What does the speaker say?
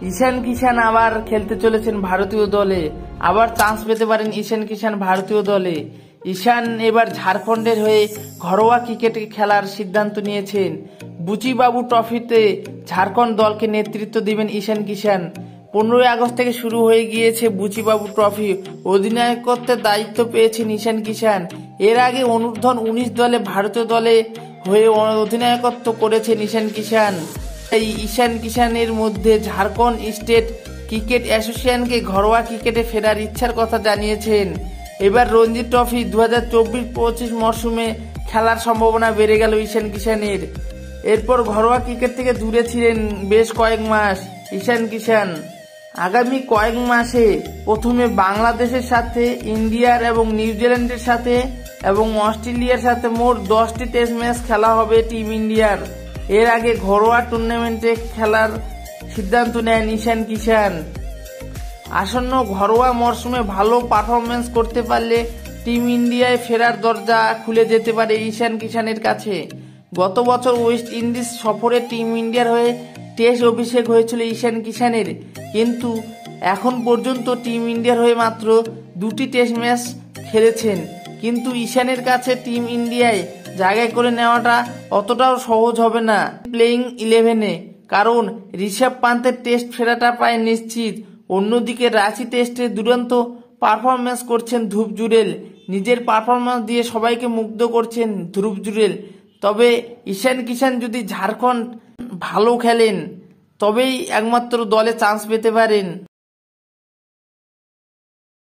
ঈশান কিষান আবার খেলতে চলেছেন ভারতীয় দলে, আবার চান্স পেতে পারেন ঈশান কিষান ভারতীয় দলে। ঈশান এবার ঝাড়খণ্ডের হয়ে ঘরোয়া ক্রিকেটে খেলার সিদ্ধান্ত নিয়েছেন। বুচিবাবু ট্রফিতে ঝাড়খণ্ড দলকে নেতৃত্ব দিবেন ঈশান কিষান। 15ই আগস্ট থেকে শুরু হয়ে গিয়েছে বুচিবাবু ট্রফি। অধিনায়কত্বের দায়িত্ব পেয়েছেন ঈশান কিষান। এর আগে অনূর্ধ্ব-19 দলে ভারতীয় দলে হয়ে অধিনায়কত্ব করেছেন ঈশান কিষান। এই ঈশান কিষানের মধ্যে ঝাড়খণ্ড স্টেট ক্রিকেট অ্যাসোসিয়েশনকে ঘরোয়া ক্রিকেটে ফেরার ইচ্ছার কথা জানিয়েছেন। এবার রঞ্জি ট্রফি 2024-25 মরশুমে খেলার সম্ভাবনা বেড়ে গেল ঈশান কিষানের। এরপর ঘরোয়া ক্রিকেট থেকে দূরে ছিলেন বেশ কয়েক মাস ঈশান কিষান। আগামী কয়েক মাসে প্রথমে বাংলাদেশের সাথে, ইন্ডিয়ার এবং নিউজিল্যান্ডের সাথে এবং অস্ট্রেলিয়ার সাথে মোট 10টি টেস্ট ম্যাচ খেলা হবে টিম ইন্ডিয়ার। এর আগে ঘরোয়া টুর্নামেন্টে খেলার সিদ্ধান্ত নেন ঈশান কিষান। আসন্ন ঘরোয়া মরশুমে ভালো পারফরমেন্স করতে পারলে টিম ইন্ডিয়ায় ফেরার দরজা খুলে যেতে পারে ঈশান কিষানের কাছে। গত বছর ওয়েস্ট ইন্ডিজ সফরে টিম ইন্ডিয়ার হয়ে টেস্ট অভিষেক হয়েছিল ঈশান কিষানের, কিন্তু এখন পর্যন্ত টিম ইন্ডিয়ার হয়ে মাত্র 2টি টেস্ট ম্যাচ খেলেছেন। কিন্তু ঈশানের কাছে টিম ইন্ডিয়ায় জায়গা করে নেওয়াটা অতটাও সহজ হবে না প্লেইং 11-এ, কারণ ঋষভ পান্তের টেস্ট ফেরাটা প্রায় নিশ্চিত। অন্যদিকে রাঁচি টেস্টে দুরন্ত পারফরমেন্স করছেন ধ্রুব জুরেল। নিজের পারফরমেন্স দিয়ে সবাইকে মুগ্ধ করছেন ধ্রুব জুরেল। তবে ঈশান কিষান যদি ঝাড়খণ্ড ভালো খেলেন তবেই একমাত্র দলে চান্স পেতে পারেন।